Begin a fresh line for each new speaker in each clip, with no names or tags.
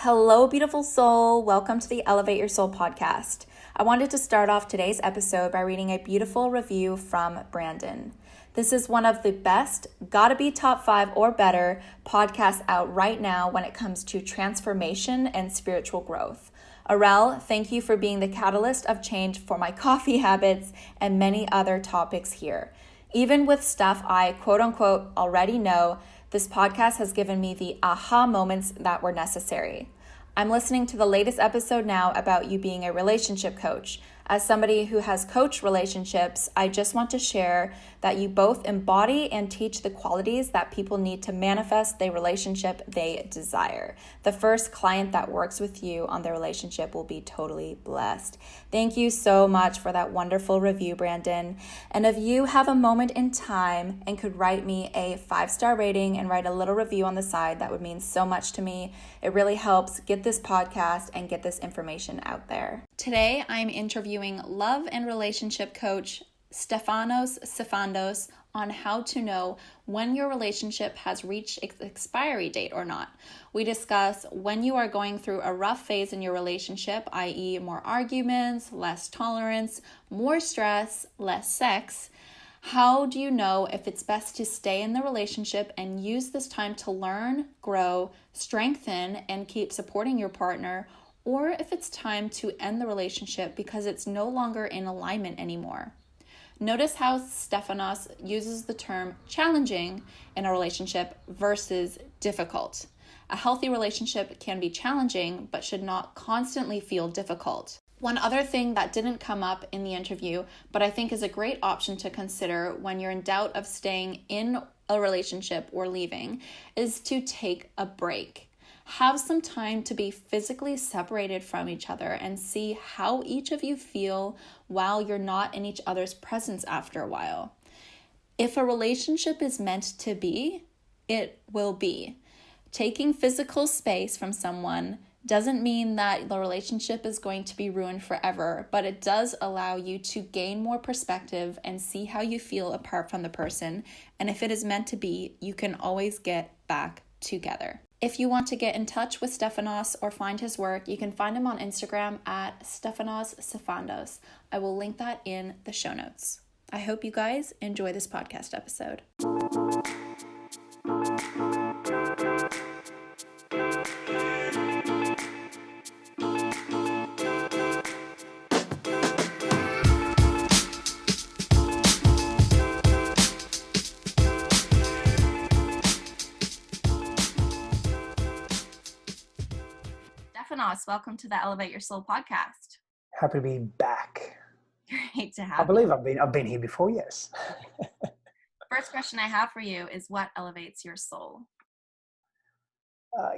Hello, beautiful soul. Welcome to the Elevate Your Soul podcast. I wanted to start off today's episode by reading a beautiful review from Brandon. This is one of the best, gotta be top 5 or better podcasts out right now when it comes to transformation and spiritual growth. Arel, thank you for being the catalyst of change for my coffee habits and many other topics here. Even with stuff I quote unquote already know, this podcast has given me the aha moments that were necessary. I'm listening to the latest episode now about you being a relationship coach. As somebody who has coached relationships, I just want to share that you both embody and teach the qualities that people need to manifest the relationship they desire. The first client that works with you on the relationship will be totally blessed. Thank you so much for that wonderful review, Brandon. And if you have a moment in time and could write me a 5-star rating and write a little review on the side, that would mean so much to me. It really helps get this podcast and get this information out there. Today, I'm interviewing love and relationship coach Stefanos Sifandos on how to know when your relationship has reached its expiry date or not. We discuss when you are going through a rough phase in your relationship, i.e. more arguments, less tolerance, more stress, less sex. How do you know if it's best to stay in the relationship and use this time to learn, grow, strengthen, and keep supporting your partner, or if it's time to end the relationship because it's no longer in alignment anymore? Notice how Stefanos uses the term challenging in a relationship versus difficult. A healthy relationship can be challenging, but should not constantly feel difficult. One other thing that didn't come up in the interview, but I think is a great option to consider when you're in doubt of staying in a relationship or leaving, is to take a break. Have some time to be physically separated from each other and see how each of you feel while you're not in each other's presence after a while. If a relationship is meant to be, it will be. Taking physical space from someone doesn't mean that the relationship is going to be ruined forever, but it does allow you to gain more perspective and see how you feel apart from the person. And if it is meant to be, you can always get back together. If you want to get in touch with Stefanos or find his work, you can find him on Instagram at Stefanos Sifandos. I will link that in the show notes. I hope you guys enjoy this podcast episode. Stefanos, welcome to the Elevate Your Soul podcast.
Happy to be back.
Great to have
I believe I've been here before, yes.
First question I have for you is, what elevates your soul?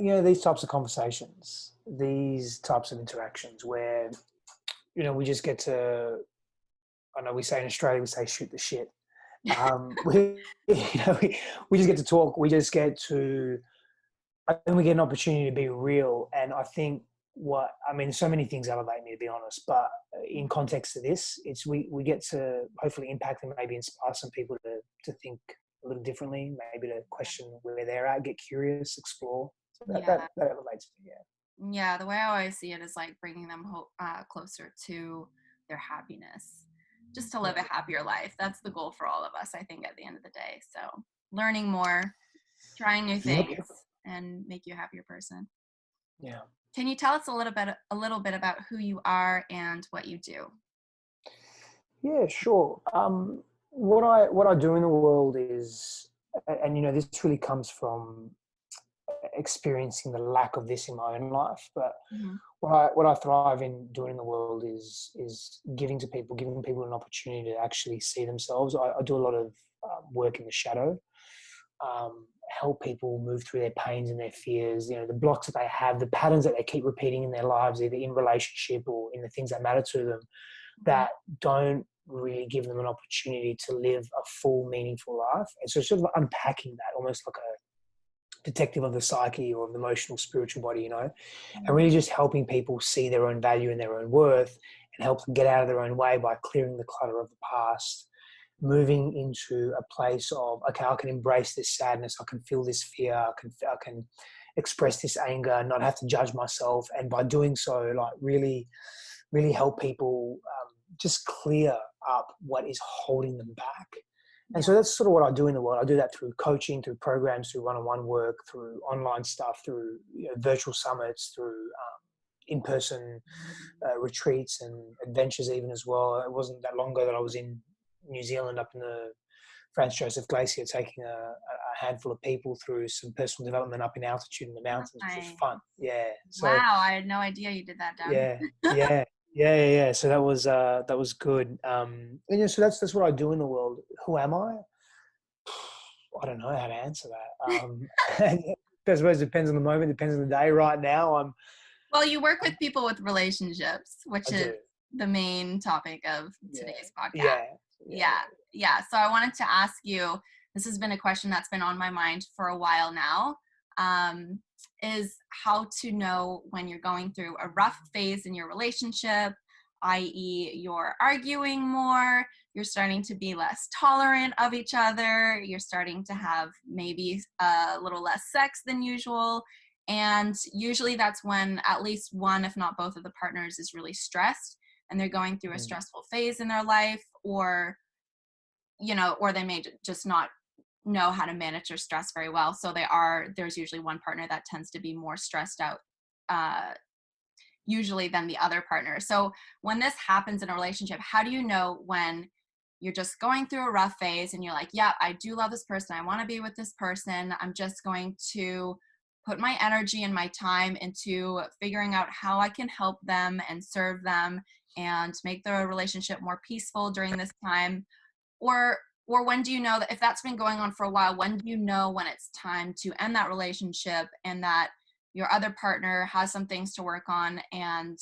These types of conversations, these types of interactions where, we just get to, I know we say in Australia, we say shoot the shit. We just get to talk. We just get to, and we get an opportunity to be real. And I think so many things elevate me, to be honest, but in context to this, it's we get to hopefully impact and maybe inspire some people to think a little differently, maybe to question where they're at, get curious, explore. So that elevates me, yeah.
Yeah, the way I always see it is like bringing them closer to their happiness, just to live a happier life. That's the goal for all of us, I think, at the end of the day. So learning more, trying new things, and make you a happier person.
Yeah.
Can you tell us a little bit about who you are and what you do?
Yeah, sure. What I do in the world is, and this really comes from experiencing the lack of this in my own life. But what I thrive in doing in the world is giving people an opportunity to actually see themselves. I do a lot of work in the shadow. Help people move through their pains and their fears, the blocks that they have, the patterns that they keep repeating in their lives, either in relationship or in the things that matter to them, that don't really give them an opportunity to live a full, meaningful life. And so sort of unpacking that, almost like a detective of the psyche or of the emotional, spiritual body, and really just helping people see their own value and their own worth and help them get out of their own way by clearing the clutter of the past, moving into a place of, okay, I can embrace this sadness. I can feel this fear. I can express this anger, not have to judge myself, and by doing so, like really, really help people just clear up what is holding them back. And so that's sort of what I do in the world. I do that through coaching, through programs, through one-on-one work, through online stuff, through virtual summits, through in-person retreats and adventures even as well. It wasn't that long ago that I was in New Zealand up in the Franz Josef Glacier, taking a handful of people through some personal development up in altitude in the mountains, which was fun. Yeah. So,
wow, I had no idea you did that down
here. Yeah. So that was good. And so that's what I do in the world. Who am I? I don't know how to answer that. I suppose it depends on the moment, depends on the day. Right now,
well, you work with people with relationships, which is the main topic of today's podcast. Yeah. So I wanted to ask you, this has been a question that's been on my mind for a while now, is how to know when you're going through a rough phase in your relationship, i.e. you're arguing more, you're starting to be less tolerant of each other, you're starting to have maybe a little less sex than usual. And usually that's when at least one, if not both of the partners is really stressed and they're going through a stressful phase in their life, or they may just not know how to manage their stress very well. So there's usually one partner that tends to be more stressed out, usually than the other partner. So when this happens in a relationship, how do you know when you're just going through a rough phase and you're like, yeah, I do love this person, I want to be with this person, I'm just going to put my energy and my time into figuring out how I can help them and serve them and make the relationship more peaceful during this time? Or when do you know that if that's been going on for a while, when do you know when it's time to end that relationship and that your other partner has some things to work on and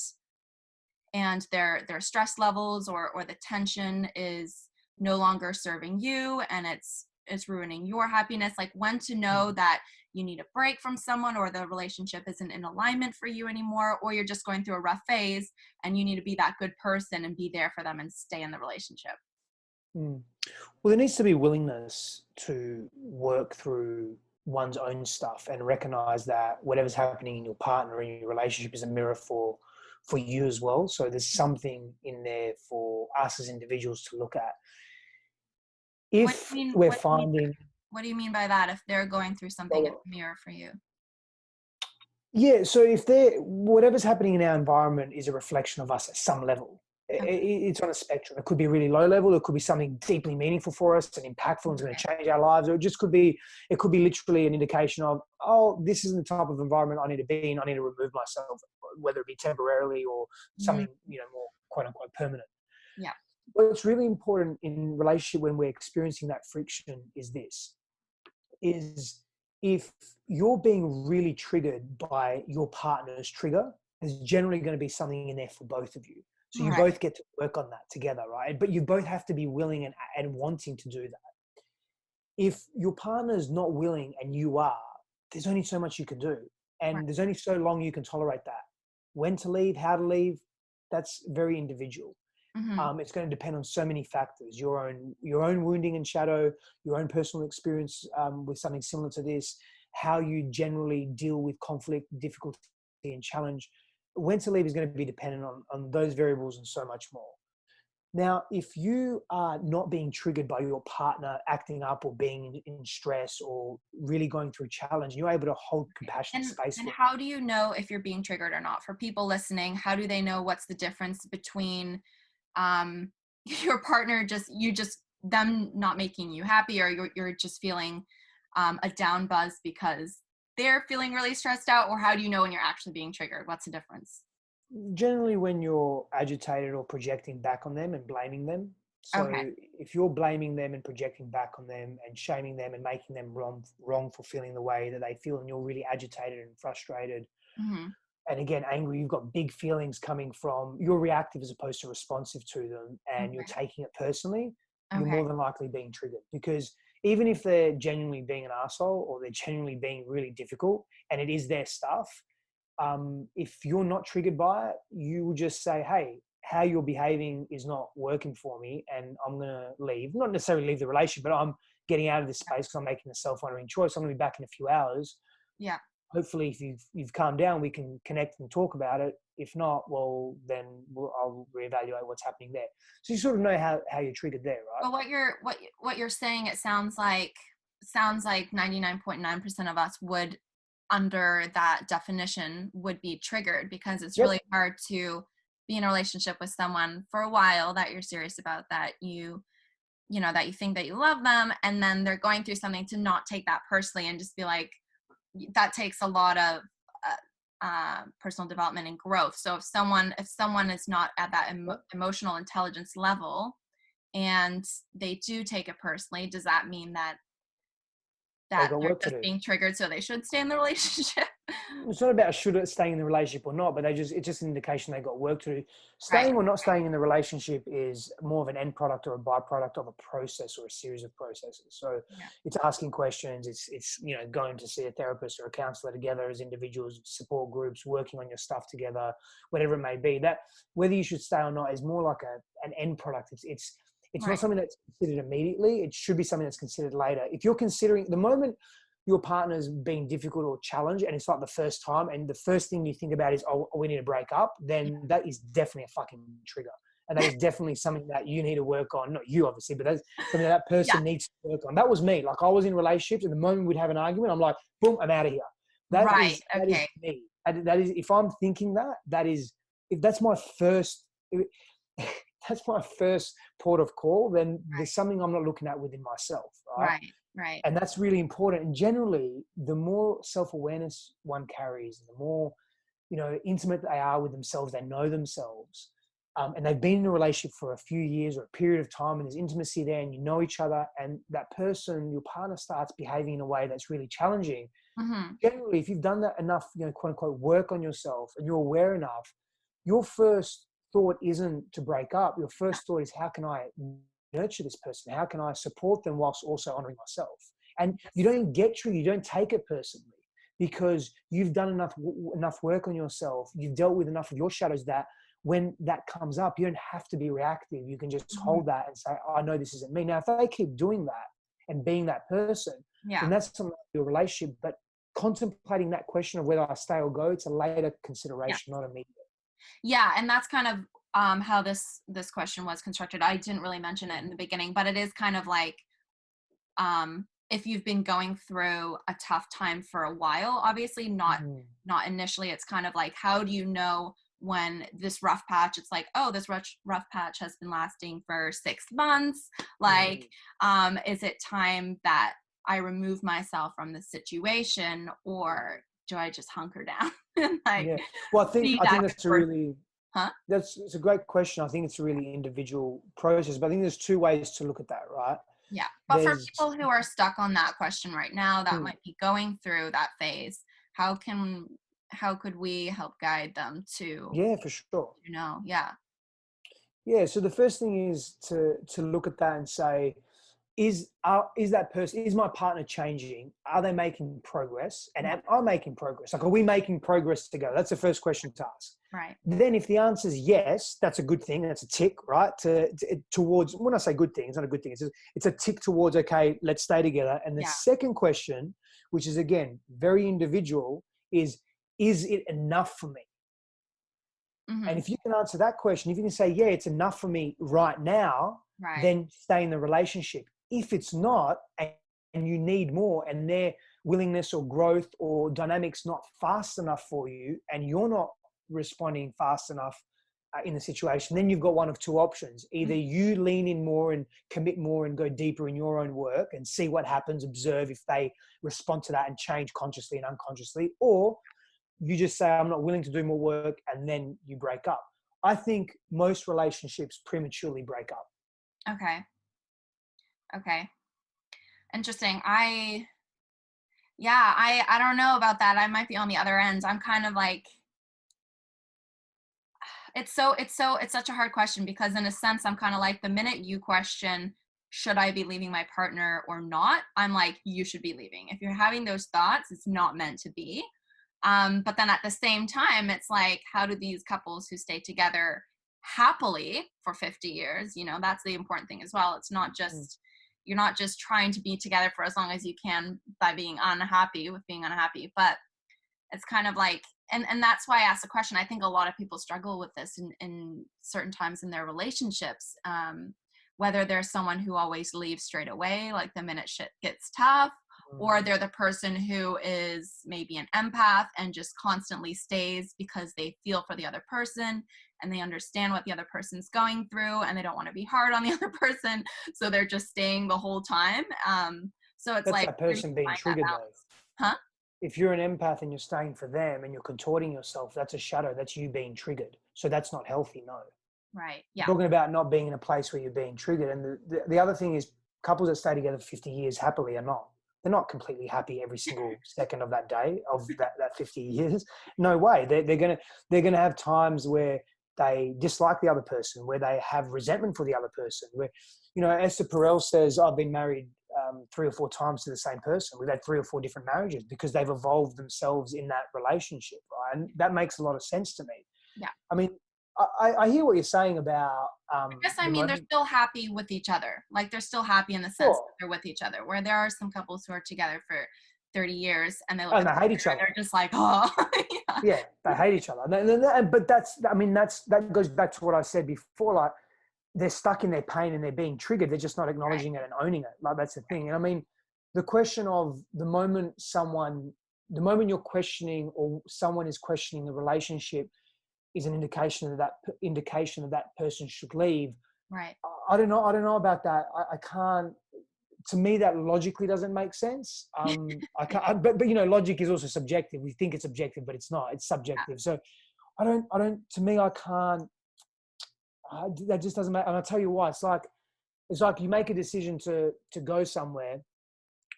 their stress levels or the tension is no longer serving you and it's ruining your happiness? Like, when to know that you need a break from someone, or the relationship isn't in alignment for you anymore, or you're just going through a rough phase and you need to be that good person and be there for them and stay in the relationship.
Well, there needs to be willingness to work through one's own stuff and recognize that whatever's happening in your partner and your relationship is a mirror for you as well. So there's something in there for us as individuals to look at. If we're finding...
What do you mean by that? If they're going through something, it's a mirror for you?
Yeah, so if whatever's happening in our environment is a reflection of us at some level. It's on a spectrum. It could be really low level. It could be something deeply meaningful for us and impactful and it's going to change our lives. Or it could be literally an indication of, oh, this isn't the type of environment I need to be in. I need to remove myself, whether it be temporarily or something, more quote unquote permanent.
Yeah.
What's really important in relationship when we're experiencing that friction is if you're being really triggered by your partner's trigger, there's generally going to be something in there for both of you. So you both get to work on that together, right? But you both have to be willing and wanting to do that. If your partner's not willing and you are, there's only so much you can do. And there's only so long you can tolerate that. When to leave, how to leave, that's very individual. It's going to depend on so many factors: your own wounding and shadow, your own personal experience with something similar to this, how you generally deal with conflict, difficulty, and challenge. When to leave is going to be dependent on those variables and so much more. Now, if you are not being triggered by your partner acting up or being in stress or really going through a challenge, you're able to hold compassionate space.
And how do you know if you're being triggered or not? For people listening, how do they know what's the difference between your partner them not making you happy, or you're just feeling a down buzz because they're feeling really stressed out? Or how do you know when you're actually being triggered? What's the difference?
Generally when you're agitated or projecting back on them and blaming them. So if you're blaming them and projecting back on them and shaming them and making them wrong for feeling the way that they feel, and you're really agitated and frustrated, and again, angry, you've got big feelings coming from, you're reactive as opposed to responsive to them, and you're taking it personally, you're more than likely being triggered. Because even if they're genuinely being an asshole or they're genuinely being really difficult and it is their stuff, if you're not triggered by it, you will just say, hey, how you're behaving is not working for me and I'm going to leave. Not necessarily leave the relationship, but I'm getting out of this space because I'm making a self-honoring choice. I'm going to be back in a few hours.
Yeah.
hopefully if you've calmed down, we can connect and talk about it. If not, well, then I'll reevaluate what's happening there. So you sort of know how you're triggered there, right?
But what you're saying, it sounds like 99.9% of us would, under that definition, would be triggered, because it's really hard to be in a relationship with someone for a while that you're serious about, that you know, that you think that you love them, and then they're going through something, to not take that personally and just be like, that takes a lot of personal development and growth. So if someone is not at that emotional intelligence level and they do take it personally, does that mean that they're just being triggered, so they should stay in the relationship?
It's not about should it stay in the relationship or not, but it's just an indication they got work to do. Staying or not staying in the relationship is more of an end product or a byproduct of a process or a series of processes. So it's asking questions, it's you know, going to see a therapist or a counselor together as individuals, support groups, working on your stuff together, whatever it may be. That whether you should stay or not is more like an end product. It's not something that's considered immediately. It should be something that's considered later. If you're considering the moment your partner's being difficult or challenged, and it's like the first time, and the first thing you think about is, oh, we need to break up, then that is definitely a fucking trigger. And that is definitely something that you need to work on. Not you, obviously, but that's something that person needs to work on. That was me. Like, I was in relationships, and the moment we'd have an argument, I'm like, boom, I'm out of here. That is me. That is, if I'm thinking if that's my first, that's my first port of call, then there's something I'm not looking at within myself.
Right.
And that's really important. And generally, the more self-awareness one carries, the more, you know, intimate they are with themselves, they know themselves, and they've been in a relationship for a few years or a period of time, and there's intimacy there, and you know each other, and that person, your partner, starts behaving in a way that's really challenging. Generally, if you've done that enough, you know, quote unquote, work on yourself, and you're aware enough, your first thought isn't to break up. Your first thought is, how can I nurture this person? How can I support them whilst also honoring myself? And you don't get triggered. You don't take it personally, because you've done enough work on yourself. You've dealt with enough of your shadows that when that comes up, you don't have to be reactive. You can just hold that and say, oh, I know this isn't me. Now, if they keep doing that and being that person, then that's something like your relationship. But contemplating that question of whether I stay or go, it's a later consideration, not immediate.
Yeah, and that's kind of how this question was constructed. I didn't really mention it in the beginning, but it is kind of like, if you've been going through a tough time for a while, obviously not initially, it's kind of like, how do you know when this rough patch, it's like, oh, this rough patch has been lasting for 6 months. Like, is it time that I remove myself from the situation, or do I just hunker down?
Well, I think that's a really, it's a great question. I think it's a really individual process, but I think there's 2 ways to look at that, right?
Yeah. But for people who are stuck on that question right now, that might be going through that phase, how could we help guide them to?
Yeah, for sure.
You know,
So the first thing is to look at that and say, is my partner changing? Are they making progress? And am I making progress? Like, are we making progress together? That's the first question to ask.
Right.
Then if the answer is yes, that's a good thing. That's a tick, right? Towards, when I say good thing, it's not a good thing. It's a tick towards, okay, let's stay together. And the second question, which is again, very individual, is it enough for me? And if you can answer that question, if you can say, yeah, it's enough for me right now, then stay in the relationship. If it's not, and you need more, and their willingness or growth or dynamics not fast enough for you, and you're not responding fast enough in the situation, then you've got one of 2 options. Either you lean in more and commit more and go deeper in your own work and see what happens, observe if they respond to that and change consciously and unconsciously, or you just say, I'm not willing to do more work, and then you break up. I think most relationships prematurely break up.
Okay. Interesting. I don't know about that. I might be on the other end. I'm kind of like, it's such a hard question, because in a sense, I'm kind of like, the minute you question, should I be leaving my partner or not? I'm like, you should be leaving. If you're having those thoughts, it's not meant to be. But then at the same time, it's like, how do these couples who stay together happily for 50 years, you know, that's the important thing as well. It's not just, you're not just trying to be together for as long as you can by being unhappy, but it's kind of like, and that's why I asked the question. I think a lot of people struggle with this in certain times in their relationships, whether there's someone who always leaves straight away, like the minute shit gets tough, or they're the person who is maybe an empath and just constantly stays because they feel for the other person and they understand what the other person's going through and they don't want to be hard on the other person. So they're just staying the whole time. So it's
That's
like
that person being triggered though.
Huh?
If you're an empath and you're staying for them and you're contorting yourself, that's a shadow. That's you being triggered. So that's not healthy, no.
Right. Yeah.
Talking about not being in a place where you're being triggered. And the other thing is couples that stay together for 50 years happily are not. They're not completely happy every single second of that day of that 50 years. No way. They're gonna have times where they dislike the other person, where they have resentment for the other person. Where, Esther Perel says, I've been married 3 or 4 times to the same person. We've had 3 or 4 different marriages because they've evolved themselves in that relationship, right? And that makes a lot of sense to me.
Yeah.
I mean, I hear what you're saying about.
They're still happy with each other. Like they're still happy in the sense that they're with each other. Where there are some couples who are together for 30 years and they
hate each other.
They're just like, oh,
yeah, they hate each other. But that goes back to what I said before. Like they're stuck in their pain and they're being triggered. They're just not acknowledging it and owning it. Like that's the thing. And I mean, the question of the moment you're questioning or someone is questioning the relationship is an indication that person should leave.
Right.
I don't know about that. I can't. To me, that logically doesn't make sense. I can't. But logic is also subjective. We think it's objective, but it's not. It's subjective. Yeah. So I don't. To me, I can't. That just doesn't make. And I'll tell you why. It's like you make a decision to go somewhere,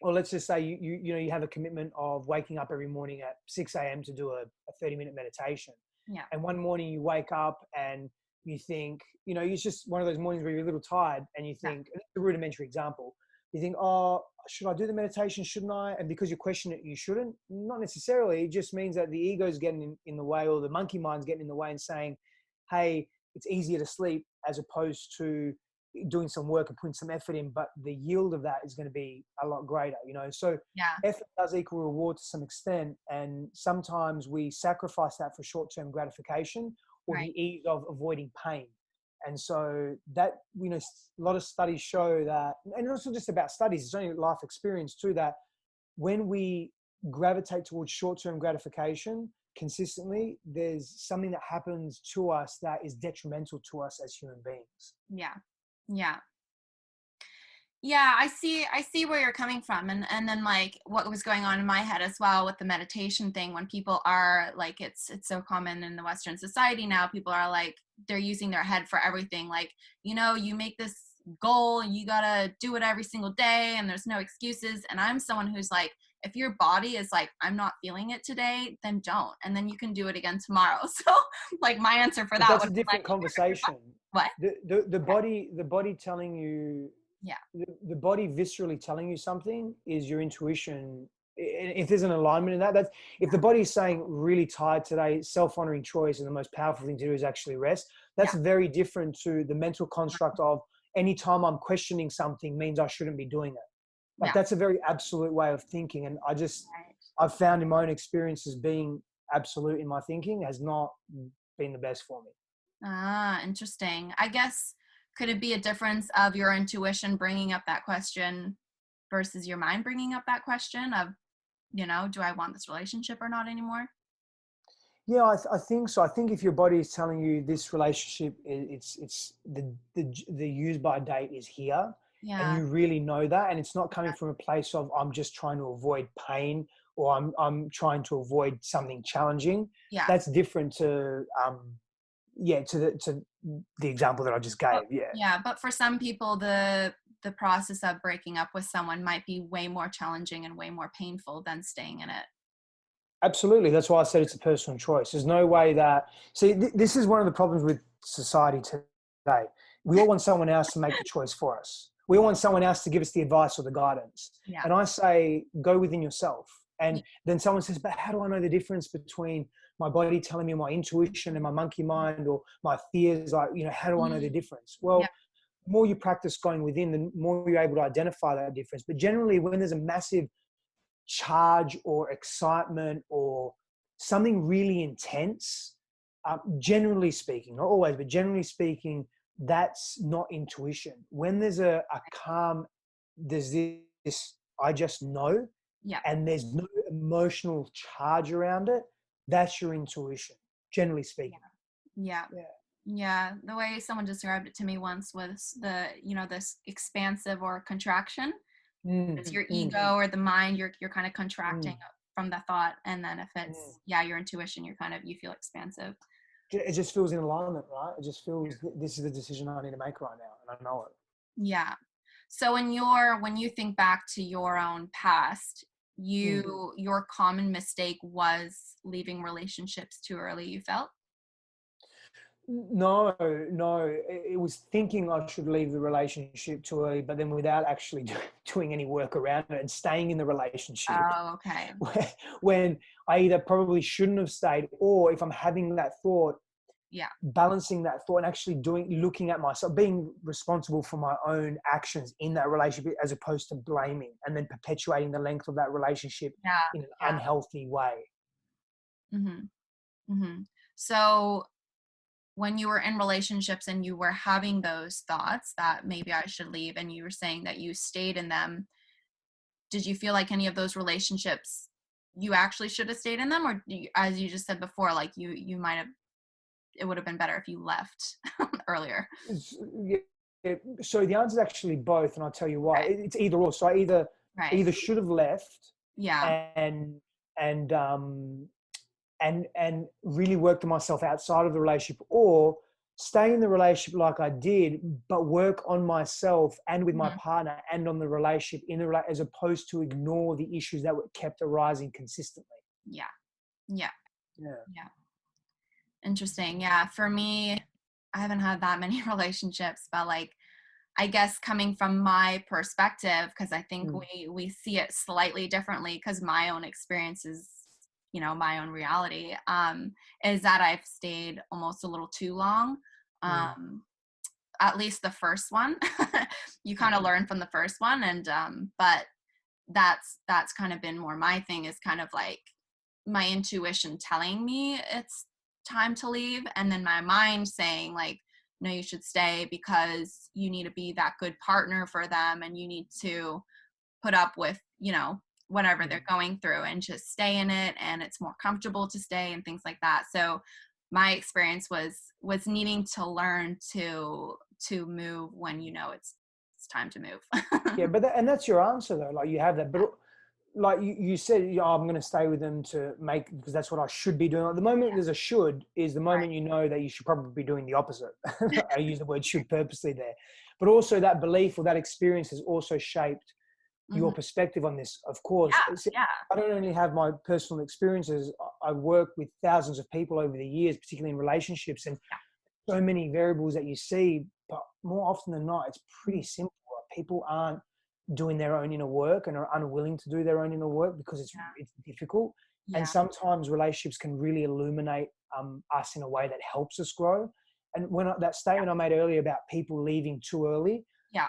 or let's just say you have a commitment of waking up every morning at 6 a.m. to do a 30-minute meditation.
Yeah.
And one morning you wake up and you think, it's just one of those mornings where you're a little tired and you think, and it's a rudimentary example, you think, oh, should I do the meditation? Shouldn't I? And because you question it, you shouldn't. Not necessarily. It just means that the ego's getting in the way, or the monkey mind's getting in the way and saying, hey, it's easier to sleep as opposed to doing some work and putting some effort in, but the yield of that is going to be a lot greater, So effort does equal reward to some extent. And sometimes we sacrifice that for short-term gratification or the ease of avoiding pain. And so that, a lot of studies show that, and it's not just about studies, it's only life experience too, that when we gravitate towards short-term gratification consistently, there's something that happens to us that is detrimental to us as human beings.
Yeah, I see where you're coming from. And then like what was going on in my head as well with the meditation thing, when people are like, it's so common in the Western society now, people are like, they're using their head for everything. Like, you make this goal and you gotta do it every single day and there's no excuses. And I'm someone who's like, if your body is like, I'm not feeling it today, then don't. And then you can do it again tomorrow. So like my answer for that
that's a different conversation.
What?
The body telling you, the body viscerally telling you something is your intuition. If there's an alignment in that, if the body is saying really tired today, self-honoring choice and the most powerful thing to do is actually rest. That's very different to the mental construct of anytime I'm questioning something means I shouldn't be doing it. Like that's a very absolute way of thinking. And I've found in my own experiences being absolute in my thinking has not been the best for me.
Ah, interesting. I guess, could it be a difference of your intuition bringing up that question versus your mind bringing up that question of, do I want this relationship or not anymore?
Yeah, I think so. I think if your body is telling you this relationship, it's the use by date is here.
Yeah.
And you really know that, and it's not coming from a place of I'm just trying to avoid pain or I'm trying to avoid something challenging.
Yeah.
That's different to the example that I just gave.
Yeah, but for some people the process of breaking up with someone might be way more challenging and way more painful than staying in it.
Absolutely. That's why I said it's a personal choice. There's no way that this is one of the problems with society today. We all want someone else to make the choice for us. We all want someone else to give us the advice or the guidance. Yeah. And I say, go within yourself. And then someone says, but how do I know the difference between my body telling me, my intuition and my monkey mind, or my fears? Like, how do I know the difference? Well, the more you practice going within, the more you're able to identify that difference. But generally, when there's a massive charge or excitement or something really intense, generally speaking, not always, but generally speaking, that's not intuition. When there's a calm, there's this, I just know,
Yeah.
and there's no emotional charge around it, that's your intuition, generally speaking.
Yeah.
Yeah.
Yeah. The way someone described it to me once was this expansive or contraction. It's your ego or the mind, you're kind of contracting from the thought. And then if it's, your intuition, you feel expansive.
It just feels in alignment, right? It just feels this is the decision I need to make right now, and I know it.
Yeah. So when you think back to your own past, your common mistake was leaving relationships too early, you felt?
No, it was thinking I should leave the relationship too early, but then without actually doing any work around it and staying in the relationship.
Oh, okay.
When I either probably shouldn't have stayed, or if I'm having that thought,
Yeah.
balancing that thought and actually looking at myself, being responsible for my own actions in that relationship, as opposed to blaming and then perpetuating the length of that relationship in an unhealthy way.
So when you were in relationships and you were having those thoughts that maybe I should leave, and you were saying that you stayed in them, did you feel like any of those relationships you actually should have stayed in them, or as you just said before, like you might have, it would have been better if you left earlier?
So the answer is actually both, and I'll tell you why. It's either or. So I either should have left, and really worked on myself outside of the relationship, or stay in the relationship like I did, but work on myself and with my partner and on the relationship as opposed to ignore the issues that were kept arising consistently.
Yeah. Interesting. Yeah. For me, I haven't had that many relationships, but like, I guess coming from my perspective, because I think we see it slightly differently, because my own experience is, my own reality, is that I've stayed almost a little too long. At least the first one. You kind of learn from the first one, and but that's kind of been more my thing, is kind of like my intuition telling me it's time to leave, and then my mind saying like, no, you should stay because you need to be that good partner for them, and you need to put up with whatever they're going through, and just stay in it, and it's more comfortable to stay, and things like that. So my experience was needing to learn to move when it's time to move.
Yeah, but that's your answer though. Like you have that, but like you said, I'm going to stay with them because that's what I should be doing. Like the moment there's a should is the moment you know that you should probably be doing the opposite. I use the word should purposely there, but also that belief or that experience has also shaped your perspective on this. Of course, I don't only have my personal experiences. I work with thousands of people over the years, particularly in relationships, and so many variables that you see, but more often than not, it's pretty simple. People aren't doing their own inner work and are unwilling to do their own inner work because it's difficult. And sometimes relationships can really illuminate us in a way that helps us grow. And that statement I made earlier about people leaving too early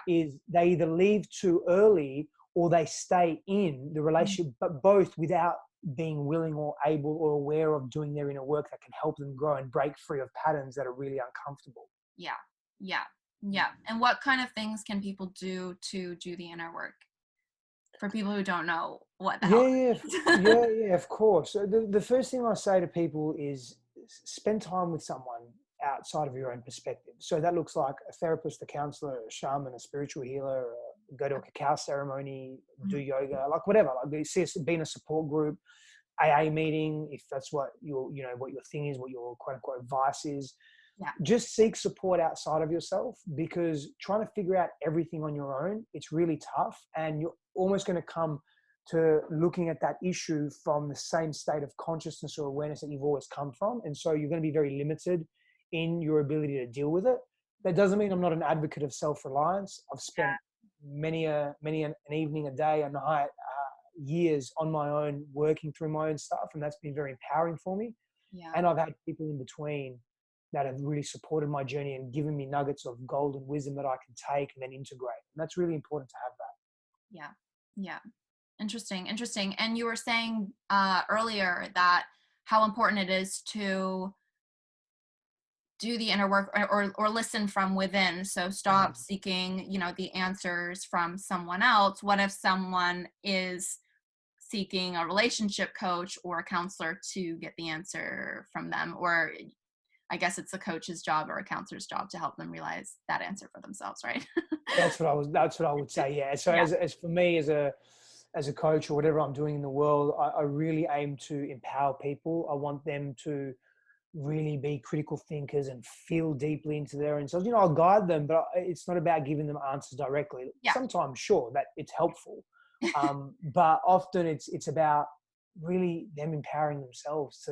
is they either leave too early or they stay in the relationship, but both without being willing or able or aware of doing their inner work that can help them grow and break free of patterns that are really uncomfortable.
Yeah. And what kind of things can people do to do the inner work, for people who don't know what the hell?
Yeah, of course. So the first thing I say to people is spend time with someone outside of your own perspective. So that looks like a therapist, a counselor, a shaman, a spiritual healer, go to a cacao ceremony, do yoga, like whatever. Like be in a support group, AA meeting, if that's what your thing is, what your quote unquote vice is. Just seek support outside of yourself, because trying to figure out everything on your own, it's really tough, and you're almost going to come to looking at that issue from the same state of consciousness or awareness that you've always come from. And so you're going to be very limited in your ability to deal with it. That doesn't mean I'm not an advocate of self-reliance. I've spent many an evening, a day, a night, years on my own, working through my own stuff. And that's been very empowering for me. And I've had people in between that have really supported my journey and given me nuggets of golden wisdom that I can take and then integrate. And that's really important to have that.
Yeah. Interesting. And you were saying earlier that how important it is to do the inner work or listen from within. So stop seeking, the answers from someone else. What if someone is seeking a relationship coach or a counselor to get the answer from them? Or I guess it's a coach's job or a counselor's job to help them realize that answer for themselves, right?
That's what I would say. Yeah. So
Yeah.
as for me, as a coach or whatever I'm doing in the world, I really aim to empower people. I want them to really be critical thinkers and feel deeply into their own selves. I'll guide them, but it's not about giving them answers directly.
Yeah.
Sometimes, sure, that it's helpful. But often it's about really them empowering themselves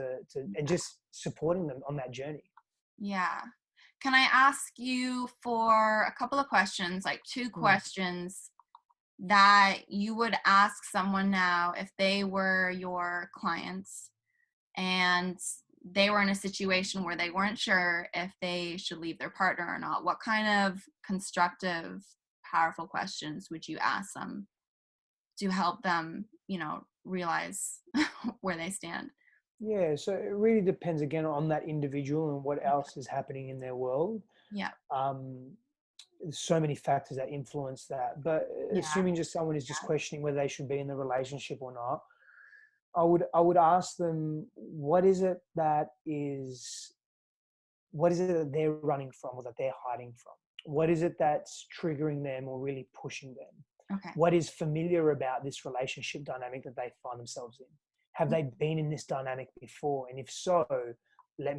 and just supporting them on that journey.
Yeah. Can I ask you for a couple of questions, like 2 questions that you would ask someone now if they were your clients and they were in a situation where they weren't sure if they should leave their partner or not? What kind of constructive, powerful questions would you ask them to help them, realize where they stand?
Yeah, so it really depends again on that individual and what else is happening in their world.
Yeah.
There's so many factors that influence that, but assuming just someone is just questioning whether they should be in the relationship or not, I would ask them, what is it that they're running from or that they're hiding from? What is it that's triggering them or really pushing them?
Okay.
What is familiar about this relationship dynamic that they find themselves in? Have they been in this dynamic before? And if so, help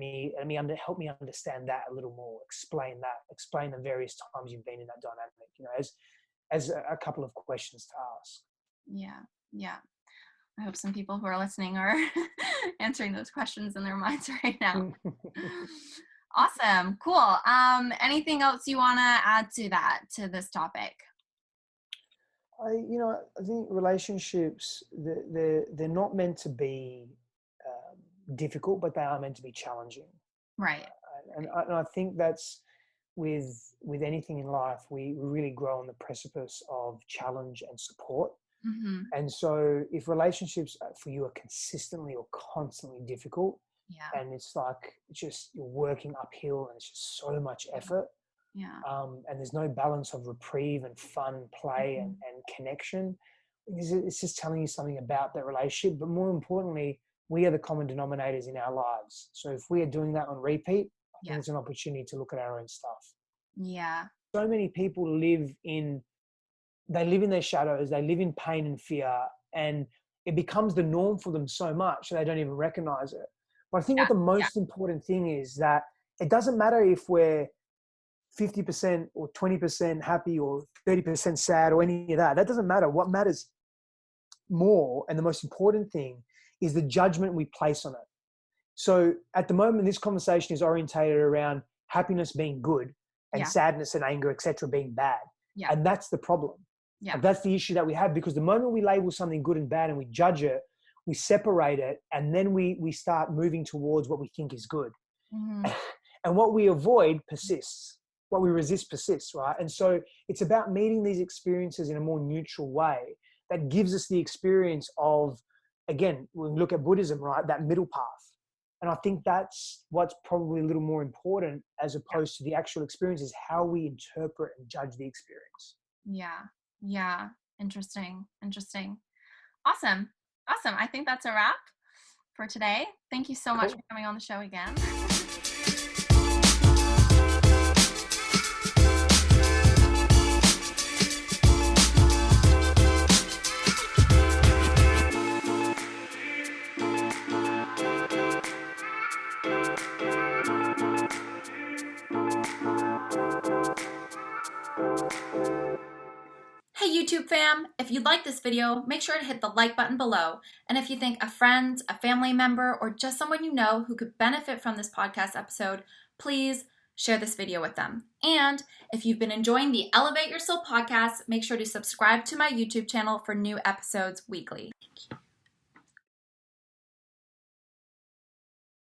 me understand that a little more. Explain the various times you've been in that dynamic, as a couple of questions to ask.
Yeah. I hope some people who are listening are answering those questions in their minds right now. Awesome. Cool. Anything else you want to add to this topic?
I think relationships, they're not meant to be difficult, but they are meant to be challenging.
Right.
And I think that's with anything in life, we really grow on the precipice of challenge and support.
Mm-hmm.
And so if relationships for you are consistently or constantly difficult, and it's like just you're working uphill and it's just so much effort, and there's no balance of reprieve and fun and play and connection, it's just telling you something about that relationship. But more importantly, we are the common denominators in our lives. So if we are doing that on repeat, I think it's an opportunity to look at our own stuff.
Yeah.
So many people live in their shadows, they live in pain and fear, and it becomes the norm for them so much that they don't even recognize it. But I think what the most important thing is that it doesn't matter if we're 50% or 20% happy or 30% sad or any of that. That doesn't matter. What matters more, and the most important thing, is the judgment we place on it. So at the moment, this conversation is orientated around happiness being good and sadness and anger, etc., being bad. And that's the problem. And that's the issue that we have, because the moment we label something good and bad and we judge it, we separate it, and then we start moving towards what we think is good. Mm-hmm. And what we avoid persists. What we resist persists, right? And so it's about meeting these experiences in a more neutral way that gives us the experience of, again, when we look at Buddhism, right, that middle path. And I think that's what's probably a little more important as opposed to the actual experience, is how we interpret and judge the experience.
Yeah. Interesting. Awesome. I think that's a wrap for today. Thank you so much for coming on the show again. Hey YouTube fam, if you like this video, make sure to hit the like button below. And if you think a friend, a family member, or just someone you know who could benefit from this podcast episode, please share this video with them. And if you've been enjoying the Elevate Your Soul podcast, make sure to subscribe to my YouTube channel for new episodes weekly. Thank you.